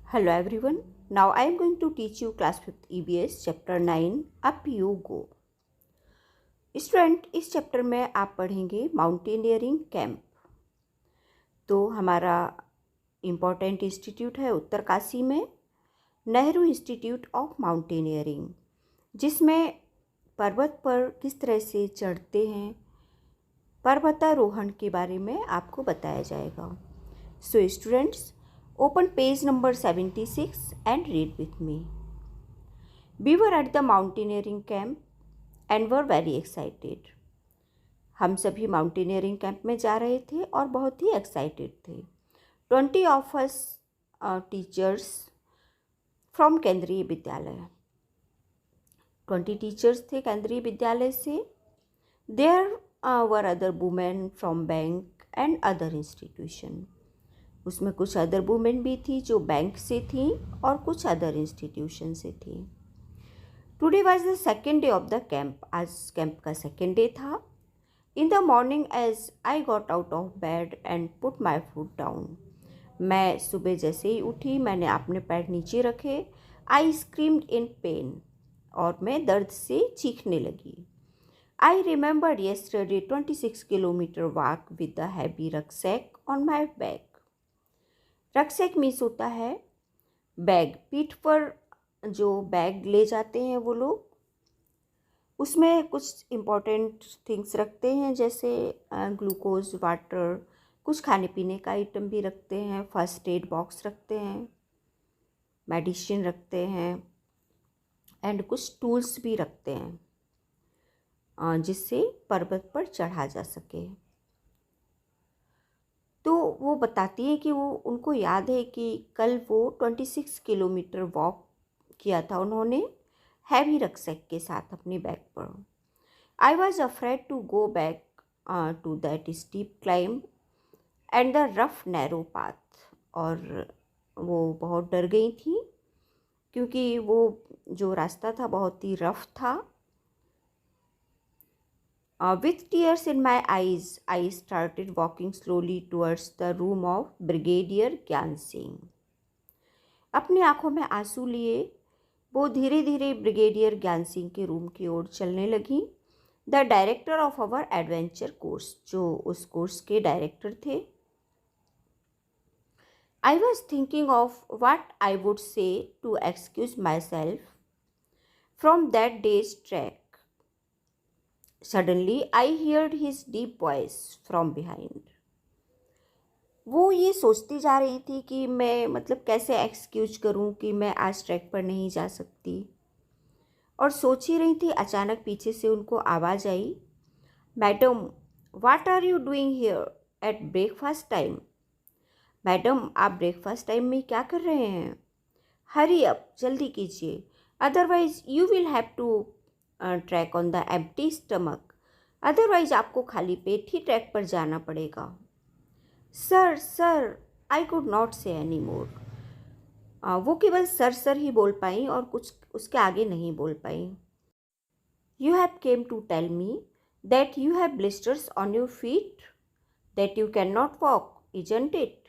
Hello everyone. Now I am going to teach you class 5th EBS chapter 9 Up You Go. Student इस chapter में आप पढ़ेंगे mountaineering camp. तो हमारा important institute है उत्तरकाशी में नेहरू इंस्टीट्यूट ऑफ माउंटेनियरिंग, जिसमें पर्वत पर किस तरह से चढ़ते हैं, पर्वतारोहण के बारे में आपको बताया जाएगा। So students, open page number 76 and read with me. We were at the mountaineering camp and were very excited. हम सभी माउंटेनियरिंग कैंप में जा रहे थे और बहुत ही एक्साइटेड थे। 20 of us टीचर्स फ्रॉम केंद्रीय विद्यालय, 20 टीचर्स थे केंद्रीय विद्यालय से। There were other women from bank and other institution. उसमें कुछ अदर वुमेन भी थी जो बैंक से थी और कुछ अदर इंस्टीट्यूशन से थी। Today was the second day of the camp. आज कैंप का सेकेंड डे था। In the morning as I got out of bed and put my foot down. मैं सुबह जैसे ही उठी मैंने अपने पैर नीचे रखे। आई स्क्रीम्ड इन पेन, और मैं दर्द से चीखने लगी। I remembered yesterday 26 kilometre walk with the heavy rucksack on my back. Rucksack means होता है बैग, पीठ पर जो बैग ले जाते हैं वो लोग। उसमें कुछ इम्पोर्टेंट थिंग्स रखते हैं, जैसे ग्लूकोज, वाटर, कुछ खाने पीने का आइटम भी रखते हैं, फर्स्ट एड बॉक्स रखते हैं, मेडिसिन रखते हैं एंड कुछ टूल्स भी रखते हैं जिससे पर्वत पर चढ़ा जा सके। तो वो बताती है कि वो उनको याद है कि कल वो 26 किलोमीटर वॉक किया था उन्होंने हैवी रक्सैक के साथ अपने बैग पर। I was afraid to go back to that steep climb and the rough narrow path. और वो बहुत डर गई थी क्योंकि वो जो रास्ता था बहुत ही रफ था। With tears in my eyes, I started walking slowly towards the room of Brigadier ज्ञान सिंह। अपनी आंखों में आंसू लिए वो धीरे धीरे ब्रिगेडियर ज्ञान सिंह के रूम की ओर चलने लगी। The director of our adventure course, जो उस कोर्स के डायरेक्टर थे। I was thinking of what I would say to excuse myself from that day's track. Suddenly I heard his deep voice from behind. वो ये सोचती जा रही थी कि मैं कैसे एक्सक्यूज करूं कि मैं आज ट्रैक पर नहीं जा सकती, और सोच ही रही थी। अचानक पीछे से उनको आवाज़ आई, madam what are you doing here at breakfast time. Madam, आप ब्रेकफास्ट टाइम में क्या कर रहे हैं? हरी अप, जल्दी कीजिए, otherwise you will have to trek on the empty stomach. Otherwise आपको खाली पेट ही ट्रैक पर जाना पड़ेगा। Sir, I could not say any more. वो केवल सर ही बोल पाई और कुछ उसके आगे नहीं बोल पाई। You have came to tell me that you have blisters on your feet that you can not walk, isn't it.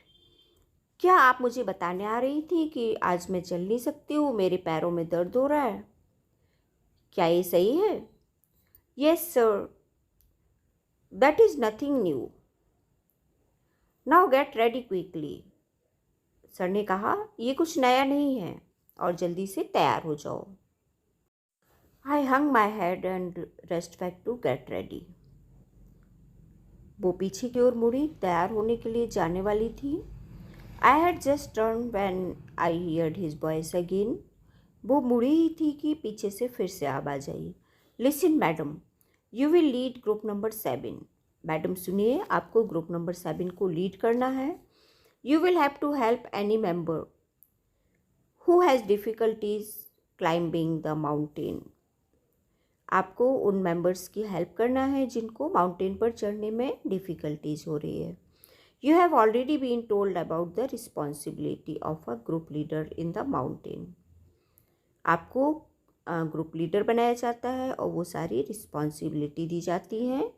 क्या आप मुझे बताने आ रही थी कि आज मैं चल नहीं सकती हूँ, मेरे पैरों में दर्द हो रहा है? क्या ये सही है? Yes sir, that is nothing new. Now get ready quickly. Sir ने कहा, ये कुछ नया नहीं है और जल्दी से तैयार हो जाओ। I hung my head and rest back to get ready. वो पीछे की ओर मुड़ी, तैयार होने के लिए जाने वाली थी। I had just turn when I heard his voice again. वो मुड़ी ही थी कि पीछे से फिर से आवाज़ आई, listen madam, you will lead group number 7। Madam सुनिए, आपको ग्रुप नंबर 7 को लीड करना है। You will have to help any member who has difficulties climbing the mountain. आपको उन मेंबर्स की हेल्प करना है जिनको माउंटेन पर चढ़ने में डिफ़िकल्टीज हो रही है। You have already been told about the responsibility of a group leader in the mountain. आपको ग्रुप लीडर बनाया जाता है और वो सारी रिस्पॉन्सिबिलिटी दी जाती हैं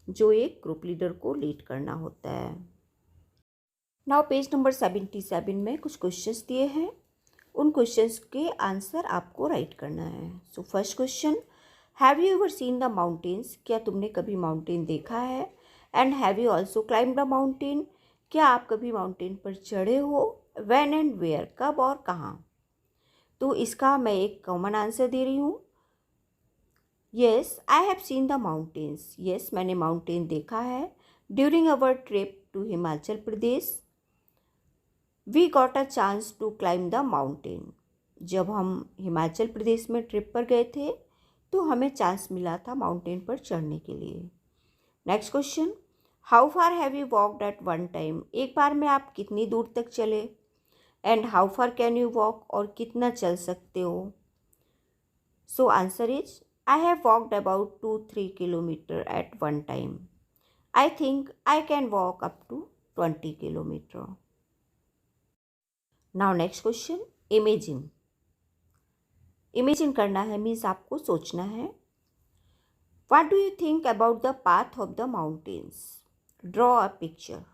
जो एक ग्रुप लीडर को लीड करना होता है। नाउ पेज नंबर 77 में कुछ क्वेश्चंस दिए हैं, उन क्वेश्चंस के आंसर आपको राइट करना है। So first question, have you ever seen the mountains, क्या तुमने कभी माउंटेन देखा है? And have you also climb the mountain, क्या आप कभी माउंटेन पर चढ़े हो? व्हेन एंड वेयर, कब और कहाँ? तो इसका मैं एक कॉमन आंसर दे रही हूँ, yes I have seen the mountains, yes मैंने माउंटेन देखा है। During our trip to Himachal Pradesh we got a chance to climb the mountain, जब हम हिमाचल प्रदेश में ट्रिप पर गए थे तो हमें चांस मिला था माउंटेन पर चढ़ने के लिए। Next question, how far have you walked at one time, एक बार में आप कितनी दूर तक चले? And how far can you walk, और कितना चल सकते हो? So answer is I have walked about 2-3 kilometre at one time, I think I can walk up to 20 kilometre. Now next question, imagine, imagine करना है मीन्स आपको सोचना है। What do you think about the path of the mountains, draw a picture.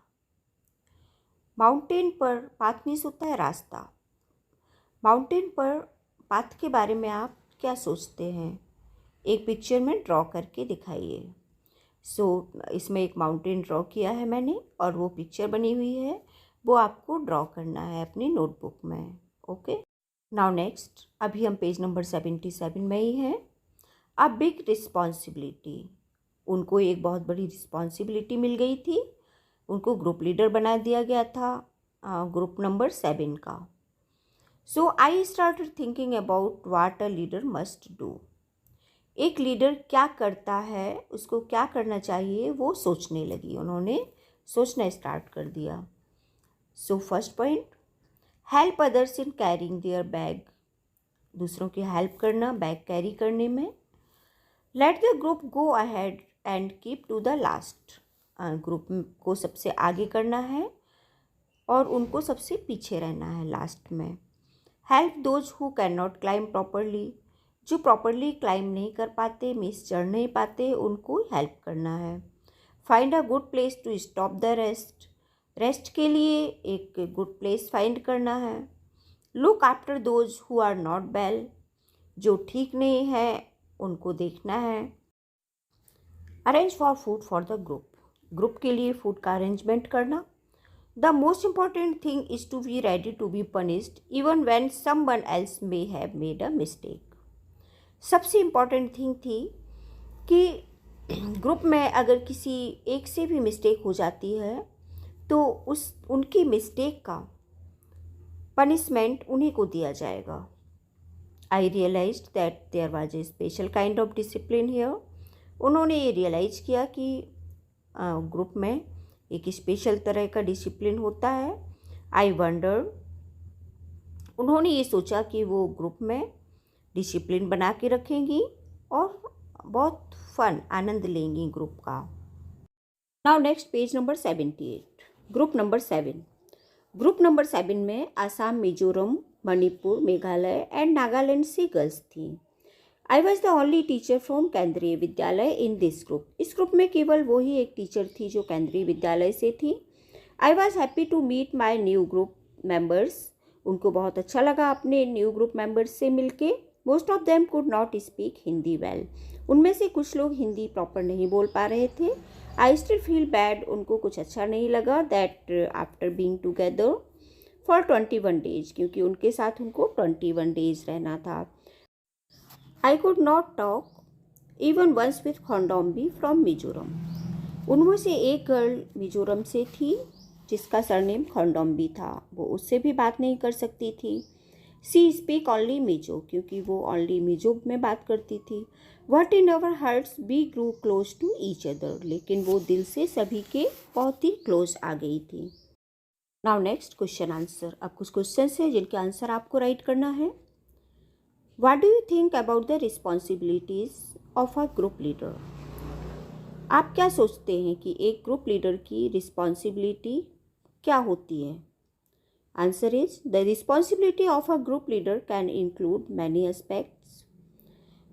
Mountain पर path means होता है रास्ता, mountain पर पाथ के बारे में आप क्या सोचते हैं, एक पिक्चर में ड्रॉ करके दिखाइए। सो इसमें एक माउंटेन ड्रॉ किया है मैंने और वो पिक्चर बनी हुई है, वो आपको ड्रॉ करना है अपनी नोटबुक में। ओके, नाउ नेक्स्ट, अभी हम पेज नंबर 77 में ही हैं। अ बिग रिस्पॉन्सिबिलिटी, उनको एक बहुत बड़ी रिस्पॉन्सिबिलिटी मिल गई थी, उनको ग्रुप लीडर बना दिया गया था ग्रुप नंबर 7 का। So I started thinking about what a leader must do, एक लीडर क्या करता है, उसको क्या करना चाहिए, वो सोचने लगी, उन्होंने सोचना स्टार्ट कर दिया। So first point, help others in carrying their bag, दूसरों की हेल्प करना बैग कैरी करने में। Let the group go ahead and keep to the last, group को सबसे आगे करना है और उनको सबसे पीछे रहना है लास्ट में। Help those who can not climb properly, जो प्रॉपरली क्लाइम नहीं कर पाते मीन्स चढ़ नहीं पाते, उनको हेल्प करना है। Find a good place to stop the rest, rest के लिए एक गुड प्लेस फाइंड करना है। Look after those who are not well, जो ठीक नहीं है उनको देखना है। Arrange for food for the group, group के लिए फूड का अरेंजमेंट करना। The most important thing is to be ready to be punished even when someone else may have made a mistake, सबसे इम्पॉर्टेंट थिंग थी कि group में अगर किसी एक से भी मिस्टेक हो जाती है तो उनकी मिस्टेक का पनिशमेंट उन्हीं को दिया जाएगा। I realised that there was a special kind of discipline here, उन्होंने ये रियलाइज किया कि ग्रुप में एक स्पेशल तरह का डिसिप्लिन होता है। आई वंडर, उन्होंने ये सोचा कि वो ग्रुप में डिसिप्लिन बना के रखेंगी और बहुत फन आनंद लेंगी ग्रुप का। Now next page number 78, group number 7। Group number 7 में आसाम, मिजोरम, मणिपुर, मेघालय एंड नागालैंड से गर्ल्स थी। I was the only teacher from केंद्रीय विद्यालय इन दिस ग्रुप, इस ग्रुप में केवल वही एक टीचर थी जो केंद्रीय विद्यालय से थी। I was happy to meet my new group members, उनको बहुत अच्छा लगा अपने न्यू ग्रुप मेम्बर्स से मिलके। Most of them could not speak Hindi well, उनमें से कुछ लोग हिंदी प्रॉपर नहीं बोल पा रहे थे। आई स्टिल फील बैड, उनको कुछ अच्छा नहीं लगा that after being together for 21 days, क्योंकि उनके साथ उनको 21 डेज रहना था। I could not talk even once with Khandombi from Mizoram, उनमें से एक गर्ल मिजोरम से थी जिसका सरनेम खंडोम्बी था, वो उससे भी बात नहीं कर सकती थी। सी स्पीक ओनली मिजो, क्योंकि वो ओनली मिजो में बात करती थी। But in our hearts we grew close to each other, लेकिन वो दिल से सभी के बहुत ही क्लोज आ गई थी। नाउ नेक्स्ट क्वेश्चन आंसर, अब कुछ क्वेश्चन है जिनके आंसर आपको राइट करना है। What do you think about the responsibilities of a group leader, आप क्या सोचते हैं कि एक ग्रुप लीडर की रिस्पॉन्सिबिलिटी क्या होती है? Answer is the responsibility of a group leader can include many aspects,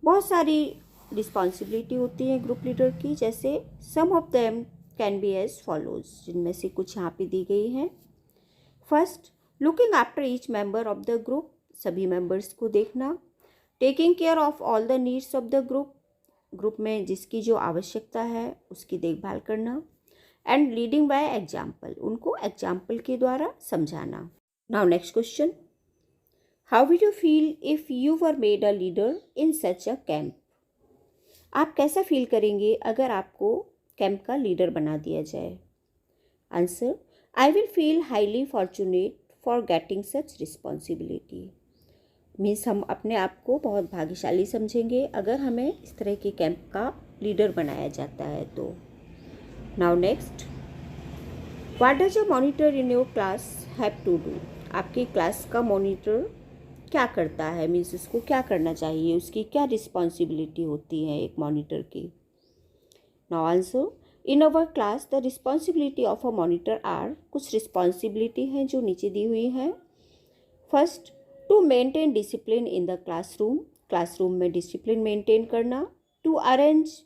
बहुत सारी रिस्पॉन्सिबिलिटी होती है ग्रुप लीडर की, जैसे some of them can be as follows, जिनमें से कुछ यहाँ पे दी गई हैं। First, looking after each member of the group, सभी मेंबर्स को देखना. Taking care of all the needs of the group, group में जिसकी जो आवश्यकता है उसकी देखभाल करना. एंड लीडिंग बाय एग्जाम्पल, उनको एग्जाम्पल के द्वारा समझाना. Now next question, how will you feel if you were made a leader in such a camp? आप कैसा फील करेंगे अगर आपको कैंप का लीडर बना दिया जाए? Answer, I will feel highly fortunate for getting such responsibility. Means हम अपने आप को बहुत भाग्यशाली समझेंगे अगर हमें इस तरह के कैंप का लीडर बनाया जाता है तो. Now next, what does a monitor in your class have to do? आपकी क्लास का मॉनिटर क्या करता है? मीन्स उसको क्या करना चाहिए, उसकी क्या रिस्पॉन्सिबिलिटी होती है एक मॉनिटर की? Now answer, in our class the responsibility of a monitor are, कुछ रिस्पॉन्सिबिलिटी हैं जो नीचे दी हुई हैं. First, to maintain discipline in the classroom, classroom में डिसिप्लिन मेंटेन करना. To arrange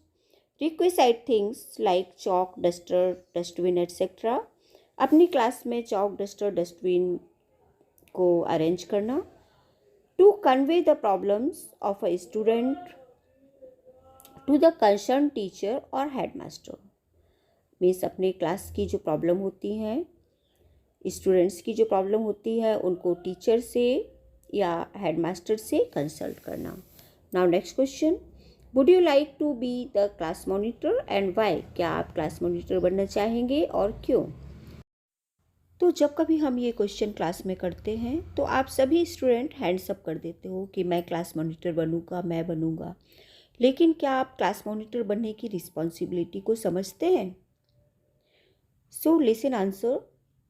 requisite things like chalk, duster, dustbin et cetera, अपनी क्लास में चॉक, डस्टर, डस्टबिन को अरेंज करना. To convey the problems of a student to the concern teacher और headmaster, means अपने class की जो प्रॉब्लम होती हैं, स्टूडेंट्स की जो प्रॉब्लम होती है उनको टीचर से या हेडमास्टर से कंसल्ट करना. Now next question, would you like to be the class monitor and why? क्या आप क्लास मॉनिटर बनना चाहेंगे और क्यों? तो जब कभी हम ये क्वेश्चन क्लास में करते हैं तो आप सभी स्टूडेंट हैंड्स अप कर देते हो कि मैं क्लास मॉनिटर बनूंगा, मैं बनूंगा. लेकिन क्या आप क्लास मॉनिटर बनने की रिस्पॉन्सिबिलिटी को समझते हैं? So listen answer,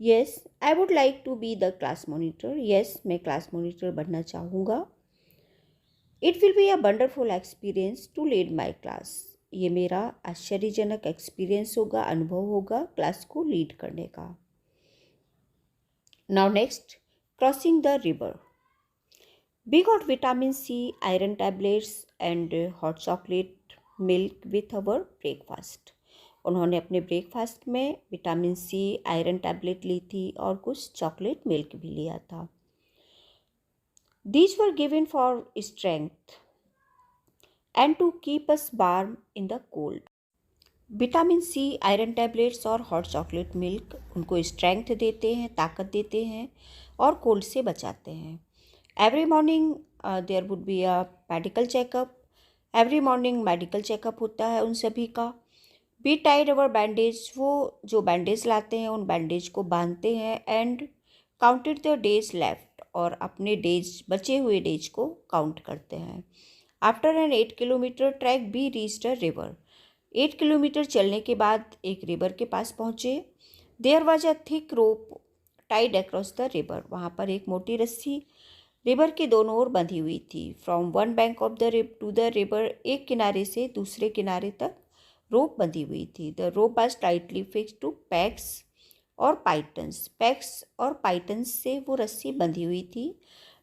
yes I would like to be the class monitor. Yes, मैं क्लास मॉनिटर बनना चाहूँगा. It will be a wonderful experience to lead my class. ये मेरा आश्चर्यजनक एक्सपीरियंस होगा, अनुभव होगा क्लास को लीड करने का. Now next, crossing the river. We got vitamin C, iron tablets and hot chocolate milk with our breakfast. उन्होंने अपने ब्रेकफास्ट में विटामिन सी, आयरन टैबलेट ली थी और कुछ चॉकलेट मिल्क भी लिया था. These were given for strength and to keep us warm in the cold. Vitamin C, iron tablets और हॉट चॉकलेट मिल्क उनको स्ट्रेंथ देते हैं, ताकत देते हैं और कोल्ड से बचाते हैं. Every morning there would be a medical checkup. Every morning medical checkup होता है उन सभी का. वी टाइड अवर बैंडेज, वो जो बैंडेज लाते हैं उन बैंडेज को बांधते हैं. And counted the days left, और अपने डेज, बचे हुए डेज को काउंट करते हैं. After an 8 kilometre track we reached a river. 8 kilometre चलने के बाद एक रिवर के पास पहुँचे. There was a thick rope tied across the river. वहाँ पर एक मोटी रस्सी रिवर के दोनों ओर बंधी हुई थी. From one bank of the two the river, एक किनारे से दूसरे किनारे तक रोप बंधी हुई थी. The rope was tightly fixed to pegs और पाइटन्स. पैक्स और पाइटन्स से वो रस्सी बंधी हुई थी.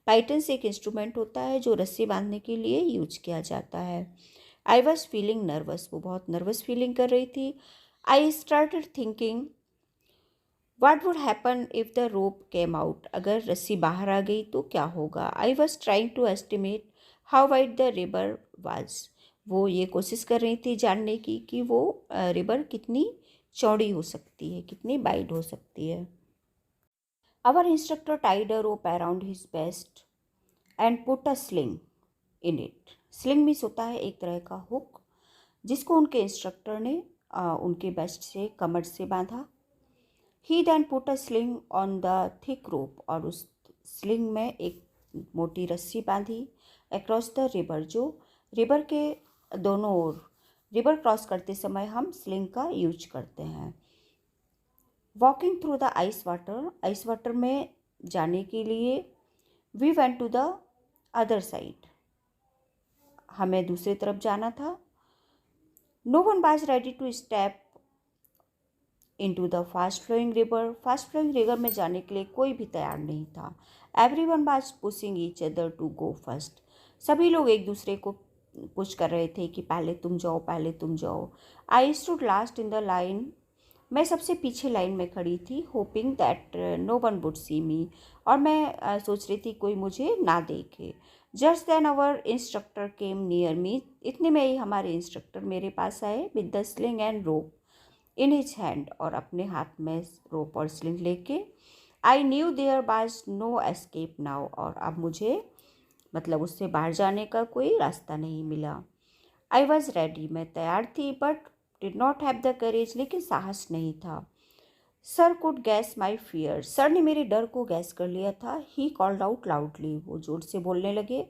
पाइटन्स एक इंस्ट्रूमेंट होता है जो रस्सी बांधने के लिए यूज किया जाता है. आई वॉज फीलिंग नर्वस, वो बहुत नर्वस फीलिंग कर रही थी. आई started thinking What would happen if the rope came out? अगर रस्सी बाहर आ गई तो क्या होगा? I was trying to estimate how wide the river was. वो ये कोशिश कर रही थी जानने की कि वो रिवर कितनी चौड़ी हो सकती है, कितनी वाइड हो सकती है. Our instructor tied a rope around his waist and put a sling in it. Sling means होता है एक तरह का हुक, जिसको उनके इंस्ट्रक्टर ने उनके वेस्ट से, कमर से बांधा. He then put a sling on the thick rope, और उस स्लिंग में एक मोटी रस्सी बांधी. Across the river, जो रिवर के दोनों ओर, रिवर क्रॉस करते समय हम स्लिंग का यूज करते हैं. Walking through the ice water, ice water में जाने के लिए we went to the other side, हमें दूसरी तरफ जाना था. No one was ready to step into the fast flowing river. Fast flowing river में जाने के लिए कोई भी तैयार नहीं था. Everyone was pushing each other to go first. सभी लोग एक दूसरे को पुश कर रहे थे कि पहले तुम जाओ, पहले तुम जाओ. I stood last in the line मैं सबसे पीछे लाइन में खड़ी थी, hoping that no one would see me, और मैं सोच रही थी कोई मुझे ना देखे। Just then our instructor came near me, इतने में ही हमारे इंस्ट्रक्टर मेरे पास आए with the sling and rope in his hand, और अपने हाथ में रोप और स्लिंग लेके। I knew there was no escape now, और अब मुझे मतलब उससे बाहर जाने का कोई रास्ता नहीं मिला। आई वॉज रेडी, मैं तैयार थी, but did not have the courage, लेकिन साहस नहीं था। Sir could gas my fear, sir ने मेरे डर को गैस कर लिया था। ही कॉल्ड आउट लाउडली, वो जोर से बोलने लगे,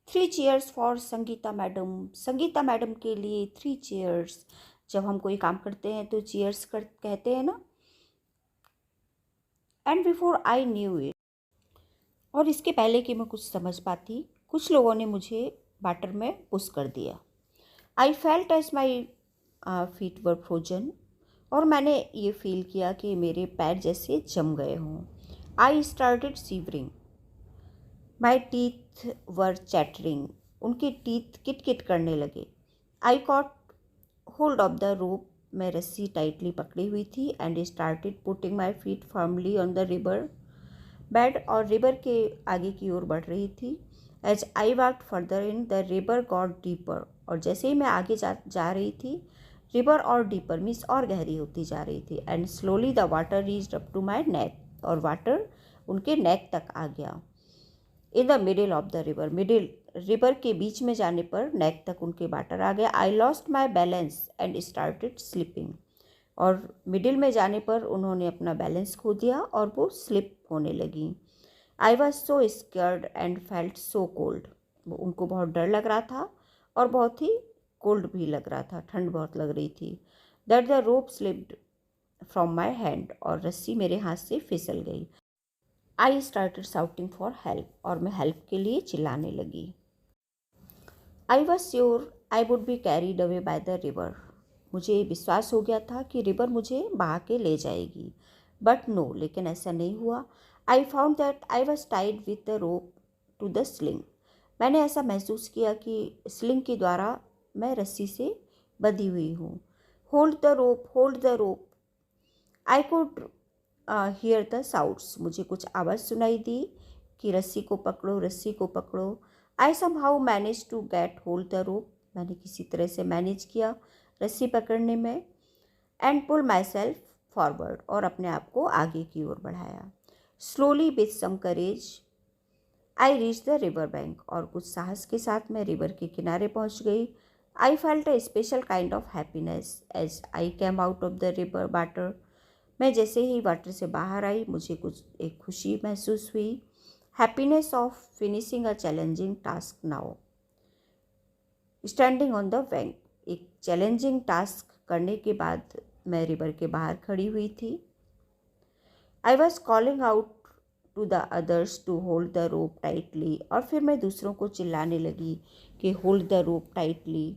3 cheers for Sangeeta madam, Sangeeta madam के लिए 3 चीयर्स। जब हम कोई काम करते हैं तो चीयर्स कहते हैं ना। And before I knew it, और इसके पहले कि मैं कुछ समझ पाती, कुछ लोगों ने मुझे वाटर में पुश कर दिया। I felt as my feet were frozen, और मैंने ये फील किया कि मेरे पैर जैसे जम गए हों। I started shivering, my teeth were chattering, उनके टीथ किट किट करने लगे। I caught hold of the rope, मैं रस्सी टाइटली पकड़ी हुई थी, and started putting my feet firmly on the river bed, और रिवर के आगे की ओर बढ़ रही थी। As I walked further in, the river got deeper, और जैसे ही मैं आगे जा रही थी, रिवर और डीपर मीन्स और गहरी होती जा रही थी। And slowly the water reached up to my neck, और वाटर उनके नेक तक आ गया। In the middle of the river, middle river के बीच में जाने पर नेक तक उनके वाटर आ गया। I lost my balance and started slipping, और मिडिल में जाने पर उन्होंने अपना बैलेंस खो दिया और वो स्लिप होने लगी। I was so scared and felt so cold, उनको बहुत डर लग रहा था और बहुत ही कोल्ड भी लग रहा था, ठंड बहुत लग रही थी। That the rope slipped from my hand, और रस्सी मेरे हाथ से फिसल गई। I started shouting for help, और मैं हेल्प के लिए चिल्लाने लगी। I was sure I would be carried away by the river, मुझे विश्वास हो गया था कि रिवर मुझे बहा के ले जाएगी, बट नो, लेकिन ऐसा नहीं हुआ। I found that I was tied with the rope to the sling, मैंने ऐसा महसूस किया कि स्लिंग के द्वारा मैं रस्सी से बंधी हुई हूँ। Hold the rope, hold the rope, I could hear the sounds, मुझे कुछ आवाज़ सुनाई दी कि रस्सी को पकड़ो, रस्सी को पकड़ो। I somehow manage to get hold the rope, मैंने किसी तरह से मैनेज किया रस्सी पकड़ने में। And pull myself forward, और अपने आप को आगे की ओर बढ़ाया। Slowly with some courage I reach the river bank, और कुछ साहस के साथ मैं रिवर के किनारे पहुंच गई। I felt a special kind of happiness as I came out of the river water, मैं जैसे ही वाटर से बाहर आई मुझे कुछ एक खुशी महसूस हुई। Happiness of finishing a challenging task now standing on the bank, एक चैलेंजिंग टास्क करने के बाद मैं रिवर के बाहर खड़ी हुई थी। I was calling out to the others to hold the rope tightly, और फिर मैं दूसरों को चिल्लाने लगी कि hold the rope tightly.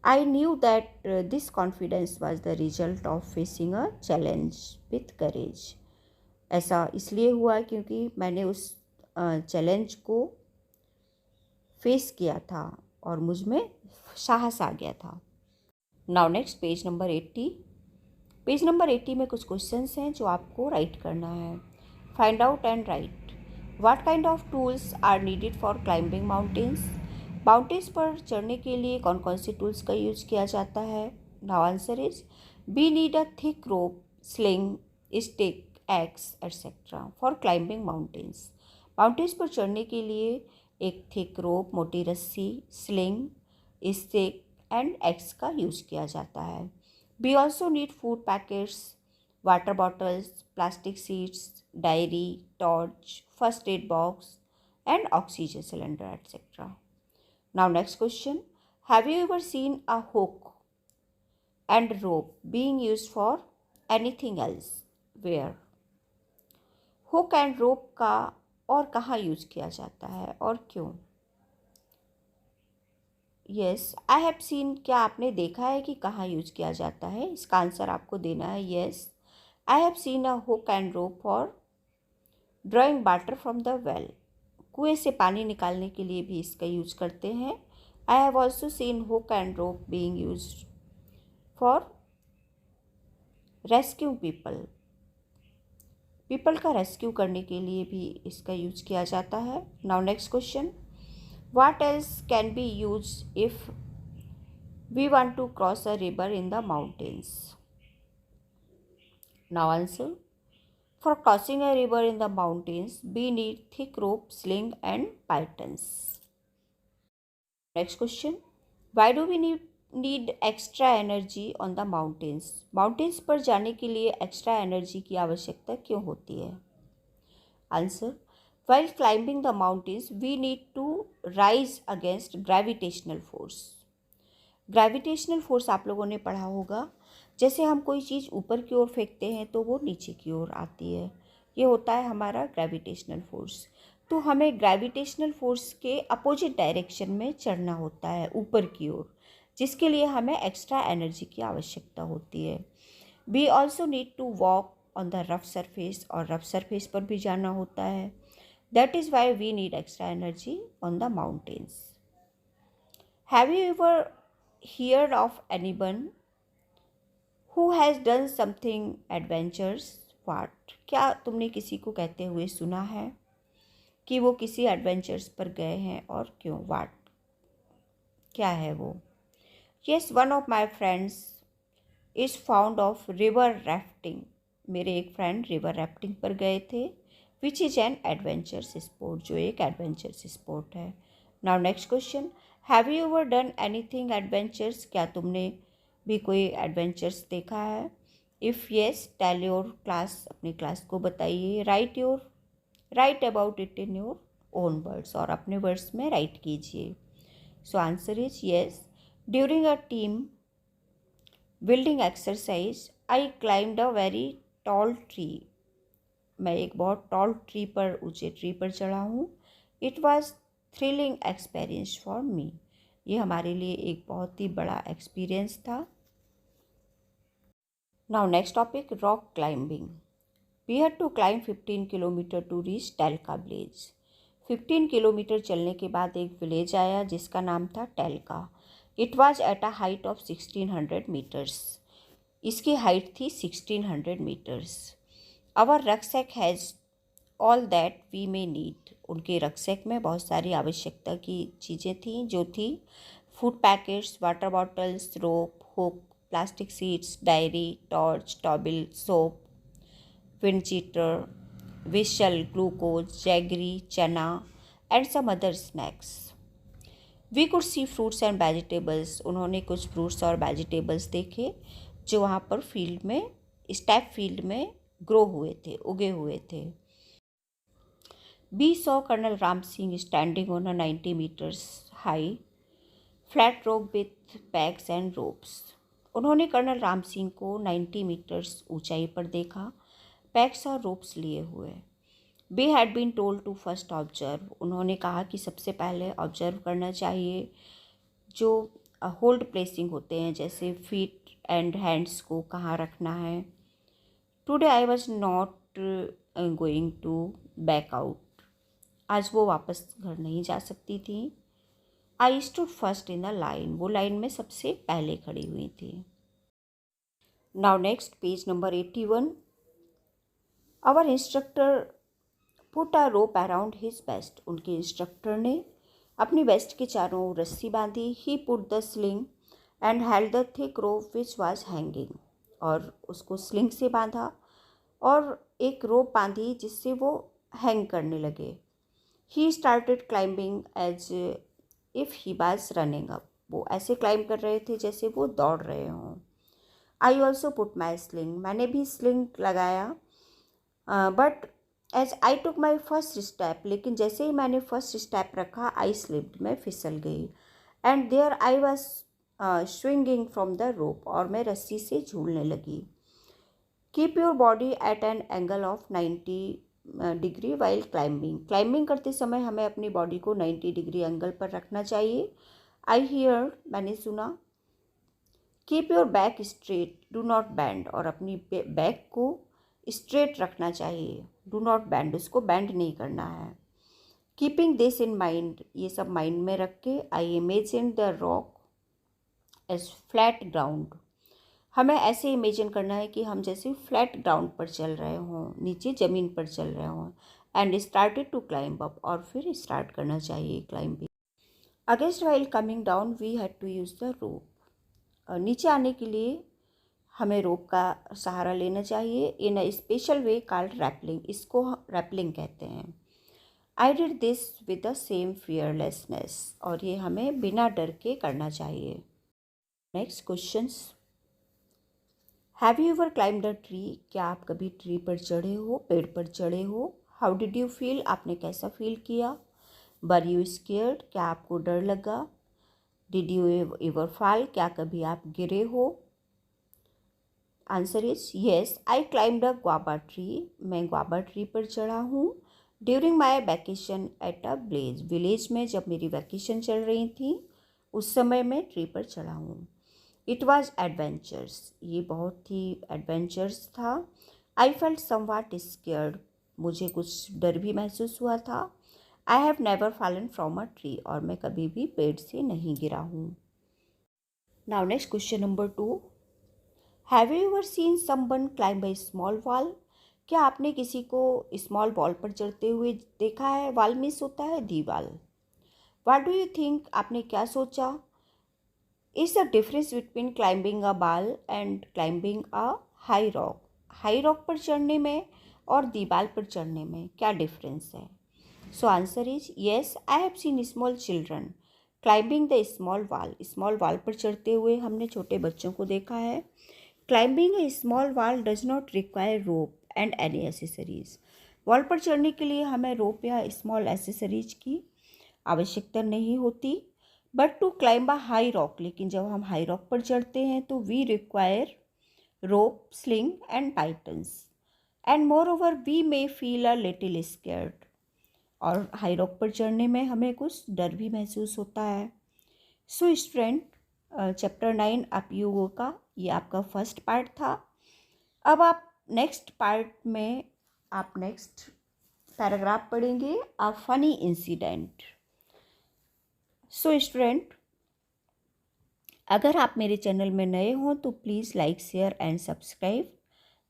I knew that this confidence was the result of facing a challenge with courage, ऐसा इसलिए हुआ क्योंकि मैंने उस चैलेंज को फेस किया था और मुझ में साहस आ गया था। Now next page number 80। Page number 80 में कुछ क्वेश्चंस हैं जो आपको राइट करना है। Find out and write, what kind of tools are needed for climbing mountains, mountains पर चढ़ने के लिए कौन कौन से टूल्स का यूज किया जाता है। Now answer is we need a thick rope, sling, stick, axe et cetera for climbing mountains, mountains पर चढ़ने के लिए एक थिक रोप, मोटी रस्सी, स्लिंग, स्टिक एंड एक्स का यूज किया जाता है। We also need food packets, water bottles, plastic sheets, diary, torch, first aid box, and oxygen cylinder, etc. Now, next question. Have you ever seen a hook and rope being used for anything else? Where? Hook and rope का और कहाँ use किया जाता है और क्यों? Yes, I have scene, क्या आपने देखा है कि कहाँ यूज किया जाता है? इसका आंसर आपको देना है yes. I have seen a hook and rope for drawing water from the well, कुएं से पानी निकालने के लिए भी इसका यूज करते हैं। I have also seen hook and rope being used for rescue people, people का रेस्क्यू करने के लिए भी इसका यूज किया जाता है। Now next question, what else can be use if we want to cross a river in the mountains? Now answer, for crossing a river in the mountains, we need thick rope, sling and pythons. Next question, why do we need extra energy on the mountains? Mountains पर जाने के लिए extra energy की आवश्यकता क्यों होती है? Answer, while climbing the mountains, we need to rise against gravitational force. Gravitational force आप लोगों ने पढ़ा होगा, जैसे हम कोई चीज़ ऊपर की ओर फेंकते हैं तो वो नीचे की ओर आती है, ये होता है हमारा ग्रेविटेशनल फोर्स। तो हमें ग्रेविटेशनल फोर्स के अपोजिट डायरेक्शन में चढ़ना होता है ऊपर की ओर, जिसके लिए हमें एक्स्ट्रा एनर्जी की आवश्यकता होती है। We also need to walk on the rough surface, और रफ सरफेस पर भी जाना होता है। That is why we need extra energy on the mountains. Have you ever heard of anyone who has done something adventurous? What? क्या तुमने किसी को कहते हुए सुना है कि वो किसी एडवेंचर्स पर गए हैं और क्यों? What? क्या है वो? Yes, one of my friends is fond of river rafting. मेरे एक फ्रेंड रिवर राफ्टिंग पर गए थे, which is an adventures sport, जो एक एडवेंचर्स स्पोर्ट है। Now next question, have you ever done anything adventures? क्या तुमने भी कोई एडवेंचर्स देखा है? If yes, tell your class, अपनी क्लास को बताइए। Write about it in your own words, और अपने वर्ड्स में राइट कीजिए। So answer is yes, during a team building exercise I climbed a very tall tree. मैं एक बहुत टॉल ट्री पर, ऊंचे ट्री पर चढ़ा हूँ। It was thrilling experience for me, ये हमारे लिए एक बहुत ही बड़ा एक्सपीरियंस था। Now next topic, rock climbing. We had to climb 15 kilometre to reach Telka village. 15 kilometre चलने के बाद एक विलेज आया जिसका नाम था Telka. It was at a height of 1600 metres, इसकी हाइट थी 1600 metres. Our rucksack has all that we may need, उनके रक्सैक में बहुत सारी आवश्यकता की चीज़ें थीं, जो थी food packets, water bottles, rope, hook, plastic sheets, diary, torch, towel, soap, wind cheater, whistle, glucose, jaggery, chana and some other snacks. We could see fruits and vegetables, उन्होंने कुछ फ्रूट्स और वेजिटेबल्स देखे जो वहाँ पर फील्ड में, स्टेप फील्ड में grow हुए थे, उगे हुए थे। We saw Colonel Ram Singh standing on a 90 meters high flat rock with packs and ropes. उन्होंने कर्नल राम सिंह को 90 मीटर्स ऊंचाई पर देखा, पैक्स और रोप्स लिए हुए। We had been told to first observe, उन्होंने कहा कि सबसे पहले ऑब्जर्व करना चाहिए जो होल्ड प्लेसिंग होते हैं, जैसे फीट एंड हैंड्स को कहाँ रखना है। Today I was not going to back out, आज वो वापस घर नहीं जा सकती थी। I stood first in the line, वो लाइन में सबसे पहले खड़ी हुई थी। Now next, page number 81। Our instructor put a rope around his waist, उनके इंस्ट्रक्टर ने अपनी वेस्ट के चारों ओर रस्सी बांधी। He put the sling and held the thick rope which was hanging, और उसको स्लिंग से बांधा और एक रोप बांधी जिससे वो हैंग करने लगे। He started climbing as if he was running up, वो ऐसे क्लाइंब कर रहे थे जैसे वो दौड़ रहे हों। I also put my sling, मैंने भी स्लिंग लगाया। But as I took my first step, लेकिन जैसे ही मैंने फर्स्ट स्टेप रखा, आई स्लिप्ड, मैं फिसल गई। And there I was swinging from the rope, और मैं रस्सी से झूलने लगी। Keep your body at an angle of 90 degree while climbing, climbing करते समय हमें अपनी बॉडी को 90 डिग्री एंगल पर रखना चाहिए। आई हियर, मैंने सुना। Keep your back straight, do not band, और अपनी बैक को स्ट्रेट रखना चाहिए, डू नॉट बैंड, उसको बैंड नहीं करना है। कीपिंग दिस इन माइंड, ये सब माइंड में रख के, I imagine the rock as flat ground, हमें ऐसे इमेजिन करना है कि हम जैसे फ्लैट ग्राउंड पर चल रहे हों, नीचे ज़मीन पर चल रहे हों, and started to climb up, और फिर स्टार्ट करना चाहिए climbing. Against while coming down we had to use the rope. नीचे आने के लिए हमें रोप का सहारा लेना चाहिए। In a special way called rappelling, इसको रैपलिंग कहते हैं। I did this with the same fearlessness, और ये हमें बिना डर के करना चाहिए। Next questions. Have you ever climbed a tree, क्या आप कभी ट्री पर चढ़े हो, पेड़ पर चढ़े हो? हाउ डिड यू फील, आपने कैसा फील किया? वर यू स्केयर्ड, क्या आपको डर लगा? डिड यू एवर फॉल, क्या कभी आप गिरे हो? Answer is yes, I climbed a guava tree, मैं गुआवा ट्री पर चढ़ा हूँ। During my vacation at a village में जब मेरी वैकेशन चल रही थी उस समय मैं ट्री पर चढ़ा हूँ। इट वॉज एडवेंचर्स, ये बहुत ही एडवेंचर्स था। आई फेल्ट समवाट स्केयर्ड, मुझे कुछ डर भी महसूस हुआ था। I have never fallen from a tree, और मैं कभी भी पेड़ से नहीं गिरा हूँ। Now next question number 2। Have you ever seen someone climb a small wall, क्या आपने किसी को स्मॉल वॉल पर चढ़ते हुए देखा है? वॉल मीन्स होता है दीवार। व्हाट डू यू थिंक, आपने क्या सोचा? Is the difference between climbing a wall and climbing a high rock, high rock पर चढ़ने में और दीवार पर चढ़ने में क्या डिफरेंस है? सो answer is yes, I have scene small children climbing the small wall, small wall पर चढ़ते हुए हमने छोटे बच्चों को देखा है। Climbing A small wall does not require rope and any accessories, wall पर चढ़ने के लिए हमें रोप या स्मॉल एसेसरीज की आवश्यकता नहीं होती। But to climb a high rock, लेकिन जब हम हाई रॉक पर चढ़ते हैं तो we require rope, sling and titans, and moreover we may feel a little scared, और हाई रॉक पर चढ़ने में हमें कुछ डर भी महसूस होता है। सो स्टूडेंट, चैप्टर 9 अपयुगों का ये आपका फर्स्ट पार्ट था। अब आप नेक्स्ट पार्ट में आप नेक्स्ट पैराग्राफ पढ़ेंगे, a funny incident. So student, अगर आप मेरे चैनल में नए हों तो please like, share and subscribe.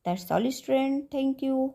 That's all student, thank you.